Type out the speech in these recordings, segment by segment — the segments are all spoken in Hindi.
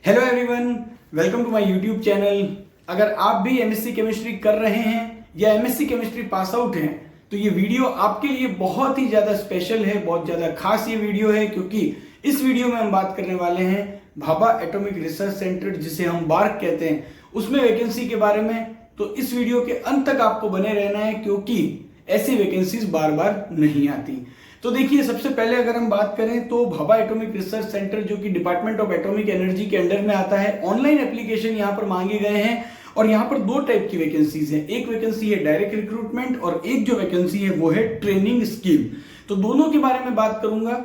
Hello everyone, welcome to my YouTube channel. अगर आप भी एमएससी केमिस्ट्री कर रहे हैं या एमएससी केमिस्ट्री पास आउट हैं तो ये वीडियो आपके लिए बहुत ही ज़्यादा स्पेशल है, बहुत ज़्यादा खास ये वीडियो है, क्योंकि इस वीडियो में हम बात करने वाले हैं भाभा एटॉमिक रिसर्च सेंटर, जिसे हम बार्क कहते हैं, उसमें वैकेंसी के बारे में। तो इस वीडियो के अंत तक आपको बने रहना है, क्योंकि ऐसी वैकेंसीज बार बार नहीं आती। तो देखिए, सबसे पहले अगर हम बात करें तो भाभा एटॉमिक रिसर्च सेंटर, जो कि डिपार्टमेंट ऑफ एटॉमिक एनर्जी के अंडर में आता है, ऑनलाइन एप्लीकेशन यहाँ पर मांगे गए हैं और यहाँ पर दो टाइप की वैकेंसीज हैं। एक वैकेंसी है डायरेक्ट रिक्रूटमेंट और एक जो वैकेंसी है वो है ट्रेनिंग स्कीम। तो दोनों के बारे में बात करूंगा।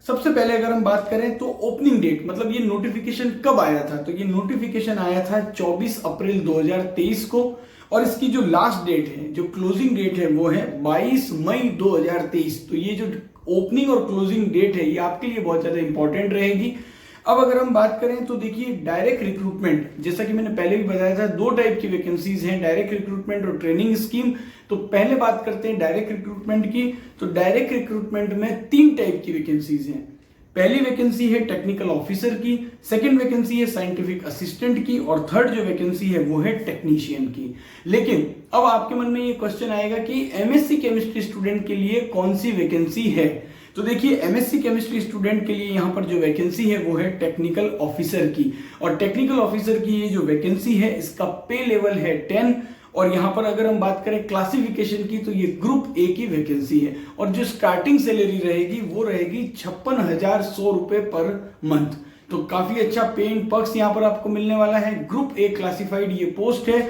सबसे पहले अगर हम बात करें तो ओपनिंग डेट, मतलब ये नोटिफिकेशन कब आया था, तो ये नोटिफिकेशन आया था 24 अप्रैल 2023 को, और इसकी जो लास्ट डेट है, जो क्लोजिंग डेट है, वो है 22 मई 2023। तो ये जो ओपनिंग और क्लोजिंग डेट है ये आपके लिए बहुत ज्यादा इंपॉर्टेंट रहेगी। अब अगर हम बात करें तो देखिए, डायरेक्ट रिक्रूटमेंट, जैसा कि मैंने पहले भी बताया था, दो टाइप की वैकेंसीज हैं, डायरेक्ट रिक्रूटमेंट और ट्रेनिंग स्कीम। तो पहले बात करते हैं डायरेक्ट रिक्रूटमेंट की। तो डायरेक्ट रिक्रूटमेंट में तीन टाइप की वैकेंसीज हैं। पहली वैकेंसी है टेक्निकल ऑफिसर की, सेकंड वैकेंसी है साइंटिफिक असिस्टेंट की, और थर्ड जो वैकेंसी है वो है टेक्नीशियन की। लेकिन अब आपके मन में ये क्वेश्चन आएगा कि एमएससी केमिस्ट्री स्टूडेंट के लिए कौन सी वैकेंसी है। तो देखिए, एमएससी केमिस्ट्री स्टूडेंट के लिए यहाँ पर जो वैकेंसी है वो है टेक्निकल ऑफिसर की, और टेक्निकल ऑफिसर की ये जो वैकेंसी है इसका पे लेवल है 10। और यहां पर अगर हम बात करें क्लासिफिकेशन की तो ये ग्रुप ए की वैकेंसी है, और जो स्टार्टिंग सैलरी रहेगी वो रहेगी 56,100 रुपए पर मंथ। तो काफी अच्छा पेइंग पर्क्स यहां पर आपको मिलने वाला है। ग्रुप ए क्लासिफाइड ये पोस्ट है,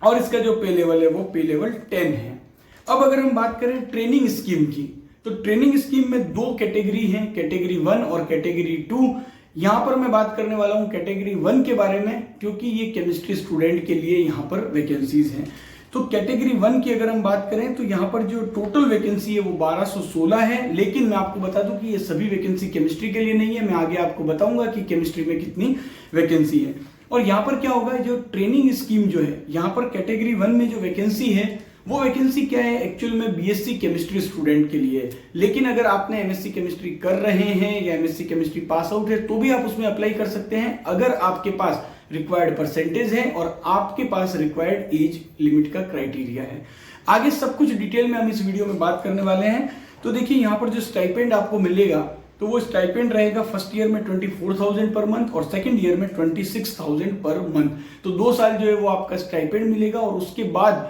और इसका जो पे लेवल है वो पे लेवल 10 है। अब अगर हम बात करें ट्रेनिंग स्कीम की, तो ट्रेनिंग स्कीम में दो कैटेगरी है, कैटेगरी 1 और कैटेगरी 2। यहां पर मैं बात करने वाला हूं कैटेगरी 1 के बारे में, क्योंकि ये केमिस्ट्री स्टूडेंट के लिए यहां पर वैकेंसीज हैं। तो कैटेगरी 1 की अगर हम बात करें तो यहां पर जो टोटल वैकेंसी है वो 1216 है। लेकिन मैं आपको बता दूं कि ये सभी वैकेंसी केमिस्ट्री के लिए नहीं है। मैं आगे आपको बताऊंगा कि केमिस्ट्री में कितनी वैकेंसी है। और यहां पर क्या होगा, जो ट्रेनिंग स्कीम जो है, यहां पर कैटेगरी 1 में जो वैकेंसी है वो वैकेंसी क्या है, एक्चुअल में बीएससी केमिस्ट्री स्टूडेंट के लिए। लेकिन अगर आपने एमएससी केमिस्ट्री कर रहे हैं या एमएससी केमिस्ट्री पास आउट है तो भी आप उसमें अप्लाई कर सकते हैं, अगर आपके पास रिक्वायर्ड परसेंटेज है और आपके पास रिक्वायर्ड एज लिमिट का क्राइटेरिया है। आगे सब कुछ डिटेल में हम इस वीडियो में बात करने वाले हैं। तो देखिए, यहाँ पर जो स्टाइपेंड आपको मिलेगा तो वो स्टाइपेंड रहेगा फर्स्ट ईयर में 24,000 पर मंथ और सेकंड ईयर में 26,000 पर मंथ। तो 2 साल जो है वो आपका स्टाइपेंड मिलेगा, और उसके बाद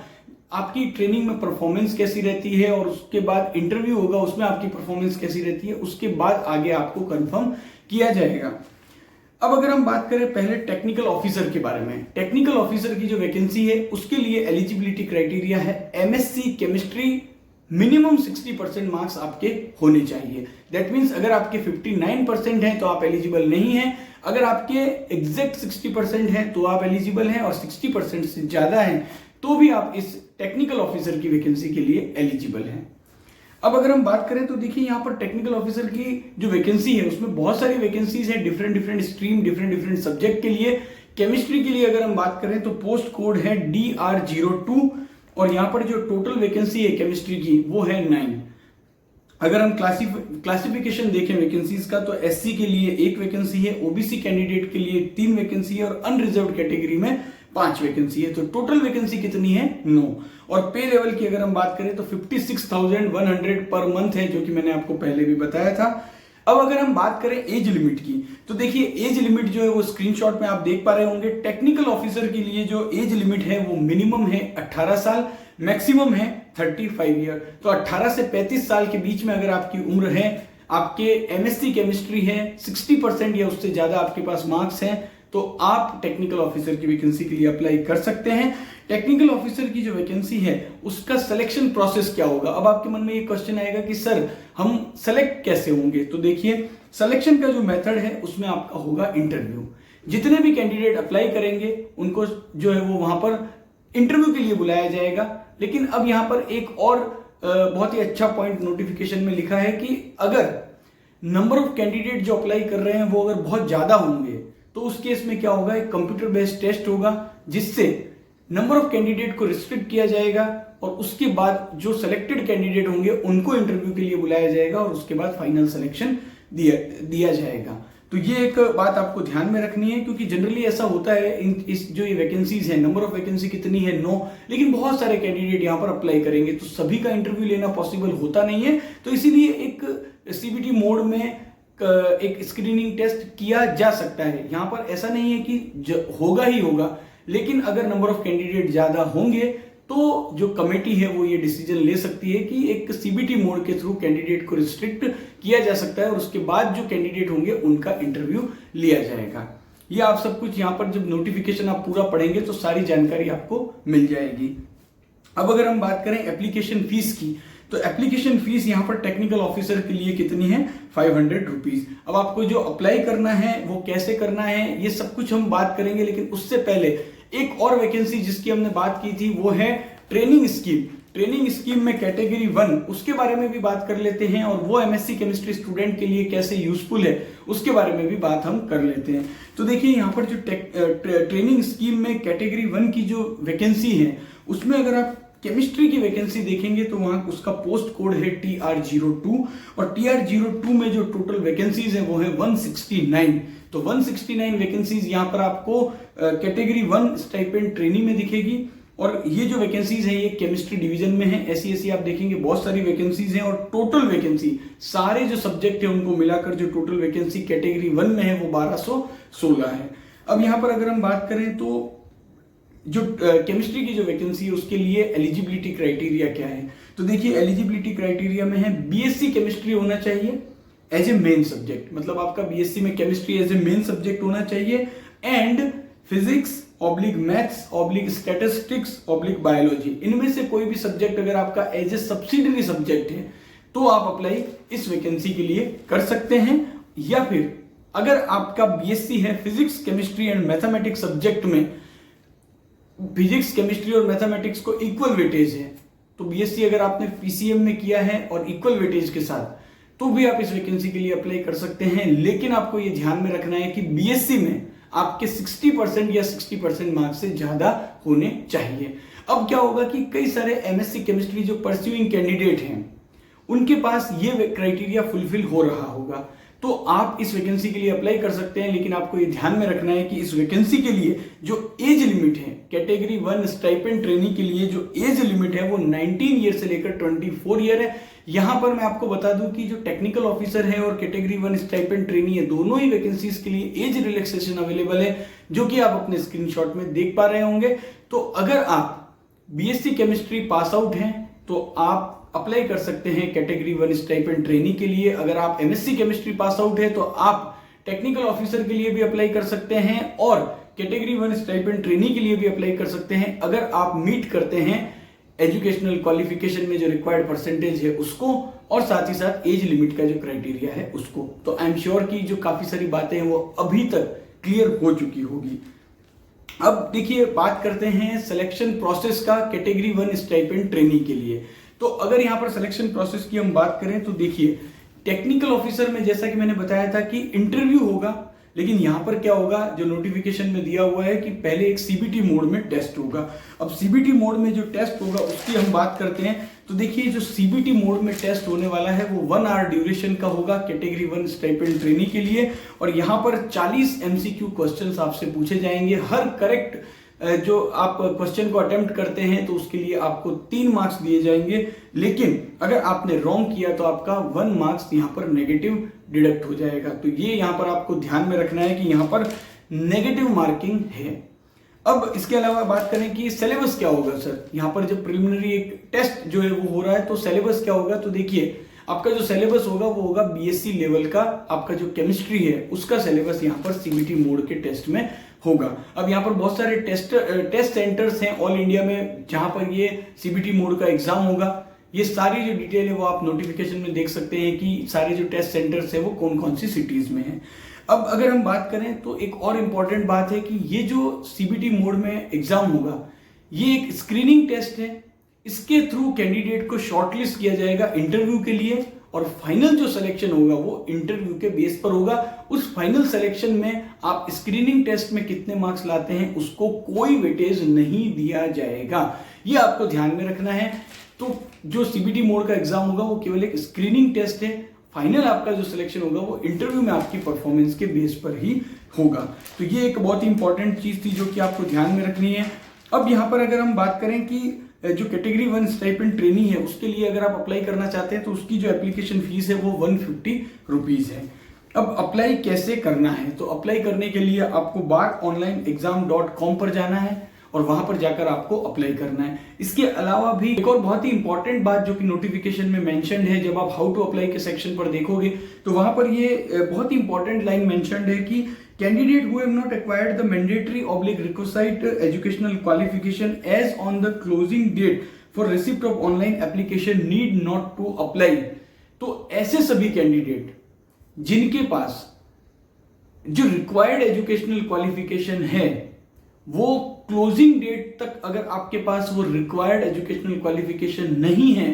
आपकी ट्रेनिंग में परफॉर्मेंस कैसी रहती है और उसके बाद इंटरव्यू होगा, उसमें आपकी परफॉर्मेंस कैसी रहती है, उसके बाद आगे आपको कंफर्म किया जाएगा। अब अगर हम बात करें पहले टेक्निकल ऑफिसर के बारे में, टेक्निकल ऑफिसर की जो वैकेंसी है उसके लिए एलिजिबिलिटी क्राइटेरिया है एमएससी केमिस्ट्री, मिनिमम 60% मार्क्स आपके होने चाहिए। दैट मीन्स अगर आपके 59% हैं तो आप एलिजिबल नहीं हैं, अगर आपके एग्जैक्ट 60% हैं तो आप एलिजिबल हैं, और 60% से ज्यादा हैं तो भी आप इस टेक्निकल ऑफिसर की वैकेंसी के लिए एलिजिबल हैं। अब अगर हम बात करें तो देखिए, यहाँ पर टेक्निकल ऑफिसर की जो वैकेंसी है उसमें बहुत सारी वैकेंसीज है, डिफरेंट स्ट्रीम, डिफरेंट सब्जेक्ट के लिए। केमिस्ट्री के लिए अगर हम बात करें तो पोस्ट कोड है DR02, और यहाँ पर जो टोटल वैकेंसी है केमिस्ट्री की वो है 9। अगर हम क्लासिफिकेशन देखें वैकेंसीज का तो एससी के लिए 1 वैकेंसी है, ओबीसी कैंडिडेट के लिए 3 वैकेंसी है, और अनरिजर्व्ड कैटेगरी में 5 वैकेंसी है। तो टोटल वैकेंसी कितनी है, 9। और पे लेवल की अगर हम बात करें तो 56,100 पर मंथ है, जो कि मैंने आपको पहले भी बताया था। अब अगर हम बात करें एज लिमिट की, तो देखिए एज लिमिट जो है वो स्क्रीनशॉट में आप देख पा रहे होंगे। टेक्निकल ऑफिसर के लिए जो एज लिमिट है वो मिनिमम है 18 साल, मैक्सिमम है 35 ईयर। तो 18 से 35 साल के बीच में अगर आपकी उम्र है, आपके एमएससी केमिस्ट्री है, 60% या उससे ज्यादा आपके पास मार्क्स हैं, तो आप टेक्निकल ऑफिसर की वैकेंसी के लिए अप्लाई कर सकते हैं। टेक्निकल ऑफिसर की जो वैकेंसी है उसका सिलेक्शन प्रोसेस क्या होगा। अब आपके मन में ये क्वेश्चन आएगा कि सर हम सेलेक्ट कैसे होंगे। तो देखिए, सिलेक्शन का जो मेथड है उसमें आपका होगा इंटरव्यू। जितने भी कैंडिडेट अप्लाई करेंगे उनको जो है वो वहां पर इंटरव्यू के लिए बुलाया जाएगा। लेकिन अब यहां पर एक और बहुत ही अच्छा पॉइंट नोटिफिकेशन में लिखा है कि अगर नंबर ऑफ कैंडिडेट जो अप्लाई कर रहे हैं वो अगर बहुत ज्यादा होंगे तो उस केस में क्या होगा, एक कंप्यूटर बेस्ड टेस्ट होगा जिससे नंबर ऑफ कैंडिडेट को रिस्ट्रिक्ट किया जाएगा, और उसके बाद जो सिलेक्टेड कैंडिडेट होंगे उनको इंटरव्यू के लिए बुलाया जाएगा, और उसके बाद फाइनल सिलेक्शन दिया जाएगा। तो ये एक बात आपको ध्यान में रखनी है, क्योंकि जनरली ऐसा होता है इस जो ये वैकेंसीज है, नंबर ऑफ वैकेंसी कितनी है 9, लेकिन बहुत सारे कैंडिडेट यहाँ पर अप्लाई करेंगे तो सभी का इंटरव्यू लेना पॉसिबल होता नहीं है। तो इसीलिए एक सीबीटी मोड में एक स्क्रीनिंग टेस्ट किया जा सकता है। यहाँ पर ऐसा नहीं है कि होगा ही होगा, लेकिन अगर नंबर ऑफ कैंडिडेट ज्यादा होंगे तो जो कमेटी है वो ये डिसीजन ले सकती है कि एक सीबीटी मोड के थ्रू कैंडिडेट को रिस्ट्रिक्ट किया जा सकता है और उसके बाद जो कैंडिडेट होंगे उनका इंटरव्यू लिया जाएगा। ये आप सब कुछ यहाँ पर जब नोटिफिकेशन आप पूरा पढ़ेंगे तो सारी जानकारी आपको मिल जाएगी। अब अगर हम बात करें एप्लीकेशन फीस की, तो एप्लीकेशन फीस यहाँ पर टेक्निकल ऑफिसर के लिए कितनी है, 500 रुपीज। अब आपको जो अप्लाई करना है वो कैसे करना है ये सब कुछ हम बात करेंगे, लेकिन उससे पहले एक और वैकेंसी जिसकी हमने बात की थी वो है ट्रेनिंग स्कीम। ट्रेनिंग स्कीम में कैटेगरी 1, उसके बारे में भी बात कर लेते हैं और वो एमएससी केमिस्ट्री स्टूडेंट के लिए कैसे यूजफुल है उसके बारे में भी बात हम कर लेते हैं। तो देखिए यहाँ पर जो ट्रेनिंग स्कीम में कैटेगरी 1 की जो वैकेंसी है उसमें अगर आप केमिस्ट्री की वैकेंसी देखेंगे तो वहां उसका पोस्ट कोड है TR02 और TR02 में जो टोटल वैकेंसीज है वो है 169। तो 169 वैकेंसीज यहाँ पर आपको कैटेगरी 1 स्टाइपेंड ट्रेनी में दिखेगी और ये जो वैकेंसीज है ये केमिस्ट्री डिवीजन में है। ऐसी आप देखेंगे बहुत सारी वैकेंसीज हैं और टोटल वैकेंसी सारे जो सब्जेक्ट है उनको मिलाकर जो टोटल वैकेंसी कैटेगरी 1 में है वो 1216 है। अब यहाँ पर अगर हम बात करें तो जो केमिस्ट्री की जो वैकेंसी है उसके लिए एलिजिबिलिटी क्राइटेरिया क्या है, तो देखिए एलिजिबिलिटी क्राइटेरिया में है बीएससी केमिस्ट्री होना चाहिए एज ए मेन सब्जेक्ट, मतलब आपका बीएससी में chemistry as a main subject होना चाहिए and physics oblique maths oblique statistics oblique biology, इनमें से कोई भी सब्जेक्ट अगर आपका एज ए सब्सिडरी सब्जेक्ट है तो आप अप्लाई इस वैकेंसी के लिए कर सकते हैं। या फिर अगर आपका बीएससी है physics chemistry and mathematics subject में, फिजिक्स केमिस्ट्री और मैथमेटिक्स को इक्वल वेटेज है, तो बीएससी अगर आपने पीसीएम में किया है और इक्वल वेटेज के साथ तो भी आप इस वैकेंसी के लिए अप्लाई कर सकते हैं। लेकिन आपको ये ध्यान में रखना है कि बीएससी में आपके 60% या 60% मार्क्स से ज्यादा होने चाहिए। अब क्या होगा कि कई सारे एमएससी केमिस्ट्री जो परस्यूइंग कैंडिडेट हैं उनके पास ये क्राइटेरिया फुलफिल हो रहा होगा, तो आप इस वैकेंसी के लिए अप्लाई कर सकते हैं। लेकिन आपको ये ध्यान में रखना है कि इस वैकेंसी के लिए जो एज लिमिट है कैटेगरी 1 स्टाइपेंड ट्रेनी के लिए जो एज लिमिट है वो 19 ईयर से लेकर 24 ईयर है। यहां पर मैं आपको बता दूं कि जो टेक्निकल ऑफिसर है और कैटेगरी 1 स्टाइपेंड ट्रेनी है दोनों ही वैकेंसीज के लिए एज रिलैक्सेशन अवेलेबल है, जो कि आप अपने स्क्रीनशॉट में देख पा रहे होंगे। तो अगर आप बीएससी केमिस्ट्री पास आउट हैं तो आप अप्लाई कर सकते हैं कैटेगरी 1 स्टाइपेंड ट्रेनी के लिए। अगर आप एमएससी केमिस्ट्री पास आउट है तो आप टेक्निकल ऑफिसर के लिए भी अप्लाई कर सकते हैं और कैटेगरी 1 स्टाइपेंड ट्रेनी के लिए भी अप्लाई कर सकते हैं अगर आप मीट करते हैं एजुकेशनल क्वालिफिकेशन में जो रिक्वायर्ड परसेंटेज है उसको और साथ ही साथ एज लिमिट का जो क्राइटेरिया है उसको। तो आई एम श्योर कि जो काफी सारी बातें हैं वो अभी तक क्लियर हो चुकी होगी। अब देखिए बात करते हैं सिलेक्शन प्रोसेस का कैटेगरी 1 स्टाइपेंड ट्रेनी के लिए। तो अगर यहां पर सिलेक्शन प्रोसेस की हम बात करें तो देखिए टेक्निकल ऑफिसर में जैसा कि मैंने बताया था कि इंटरव्यू होगा, लेकिन यहां पर क्या होगा जो नोटिफिकेशन में दिया हुआ है कि पहले एक सीबीटी मोड में टेस्ट होगा। अब सीबीटी मोड में जो टेस्ट होगा उसकी हम बात करते हैं। तो देखिए जो सीबीटी मोड में टेस्ट होने वाला है वो 1 आवर ड्यूरेशन का होगा कैटेगरी 1 स्टाइपेंड ट्रेनी के लिए और यहां पर 40 एमसीक्यू क्वेश्चंस आपसे पूछे जाएंगे। हर करेक्ट जो आप क्वेश्चन को अटेम्प्ट करते हैं तो उसके लिए आपको 3 मार्क्स दिए जाएंगे, लेकिन अगर आपने रॉन्ग किया तो आपका 1 मार्क्स यहाँ पर नेगेटिव डिडक्ट हो जाएगा। तो ये यहाँ पर आपको ध्यान में रखना है कि यहाँ पर नेगेटिव मार्किंग है। अब इसके अलावा बात करें कि सिलेबस क्या होगा सर, यहाँ पर जब प्रिलिमिनरी एक टेस्ट जो है वो हो रहा है तो सिलेबस क्या होगा, तो देखिए आपका जो सिलेबस होगा वो होगा बीएससी लेवल का, आपका जो केमिस्ट्री है उसका सिलेबस यहाँ पर सीबीटी मोड के टेस्ट में होगा। अब यहाँ पर बहुत सारे टेस्ट सेंटर्स हैं ऑल इंडिया में जहां पर ये सीबीटी मोड का एग्जाम होगा। ये सारी जो डिटेल है वो आप नोटिफिकेशन में देख सकते हैं कि सारे जो टेस्ट सेंटर्स है वो कौन कौन सी सिटीज में है। अब अगर हम बात करें तो एक और इम्पॉर्टेंट बात है कि ये जो सीबीटी मोड में एग्जाम होगा ये एक स्क्रीनिंग टेस्ट है। इसके थ्रू कैंडिडेट को शॉर्टलिस्ट किया जाएगा इंटरव्यू के लिए और फाइनल जो सिलेक्शन होगा वो इंटरव्यू के बेस पर होगा। उस फाइनल सिलेक्शन में आप स्क्रीनिंग टेस्ट में कितने मार्क्स लाते हैं उसको कोई वेटेज नहीं दिया जाएगा, ये आपको ध्यान में रखना है। तो जो सीबीटी मोड का एग्जाम होगा वो केवल एक स्क्रीनिंग टेस्ट है, फाइनल आपका जो सिलेक्शन होगा वो इंटरव्यू में आपकी परफॉर्मेंस के बेस पर ही होगा। तो ये एक बहुत ही इंपॉर्टेंट चीज थी जो कि आपको ध्यान में रखनी है। अब यहाँ पर अगर हम बात करें कि जो कैटेगरी 1 स्टाइपेंड ट्रेनी है उसके लिए अगर आप अप्लाई करना चाहते हैं तो उसकी जो एप्लीकेशन फीस है वो 150 रुपीज है। अब अप्लाई कैसे करना है, तो अप्लाई करने के लिए आपको barkonlineexam.com पर जाना है और वहां पर जाकर आपको अप्लाई करना है। इसके अलावा भी एक और बहुत ही इंपॉर्टेंट बात जो कि नोटिफिकेशन में मेंशन्ड है, जब आप हाउ टू अप्लाई के सेक्शन पर देखोगे तो वहां पर ये बहुत ही इंपॉर्टेंट लाइन मेंशन्ड है कि candidate who have not acquired the mandatory oblique requisite educational qualification as on the closing date for receipt of online application need not to apply. तो ऐसे सभी कैंडिडेट जिनके पास जो रिक्वायर्ड एजुकेशनल क्वालिफिकेशन है वो क्लोजिंग डेट तक अगर आपके पास वो रिक्वायर्ड एजुकेशनल क्वालिफिकेशन नहीं है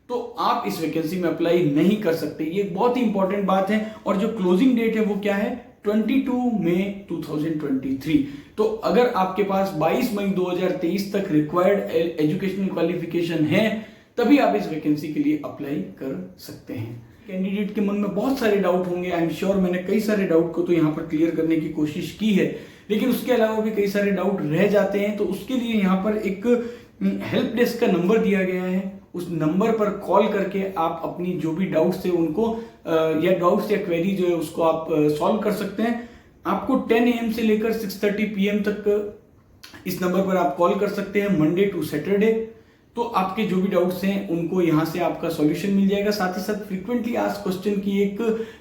तो आप इस वैकेंसी में अप्लाई नहीं कर सकते। ये बहुत ही इंपॉर्टेंट बात है। और जो क्लोजिंग डेट है वो क्या है, 22 मई 2023। तो अगर आपके पास 22 मई 2023 तक रिक्वायर्ड एजुकेशनल क्वालिफिकेशन है तभी आप इस वैकेंसी के लिए अप्लाई कर सकते हैं। कैंडिडेट के मन में बहुत सारे डाउट होंगे, आई एम श्योर मैंने कई सारे डाउट को तो यहाँ पर क्लियर करने की कोशिश की है, लेकिन उसके अलावा भी कई सारे डाउट रह जाते हैं। तो उसके लिए यहाँ पर एक हेल्प डेस्क का नंबर दिया गया है, उस नंबर पर कॉल करके आप अपनी जो भी डाउट्स थे उनको या डाउट्स या क्वेरी जो है उसको आप सॉल्व कर सकते हैं। आपको 10 AM से लेकर 6:30 PM तक इस नंबर पर आप कॉल कर सकते हैं, मंडे टू सैटरडे। तो आपके जो भी डाउट्स हैं उनको यहाँ से आपका सॉल्यूशन मिल जाएगा। साथ ही साथ फ्रीक्वेंटली आस्क्ड क्वेश्चन की एक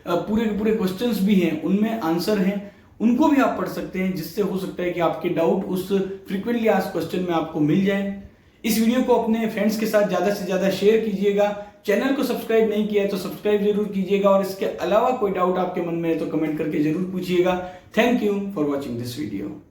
पूरे के पूरे क्वेश्चंस भी हैं, उनमें आंसर हैं, उनको भी आप पढ़ सकते हैं, जिससे हो सकता है कि आपके डाउट उस फ्रीक्वेंटली आस्क्ड क्वेश्चन में आपको मिल जाए। इस वीडियो को अपने फ्रेंड्स के साथ ज्यादा से ज्यादा शेयर कीजिएगा। चैनल को सब्सक्राइब नहीं किया है तो सब्सक्राइब जरूर कीजिएगा और इसके अलावा कोई डाउट आपके मन में है तो कमेंट करके जरूर पूछिएगा। Thank you for watching this video.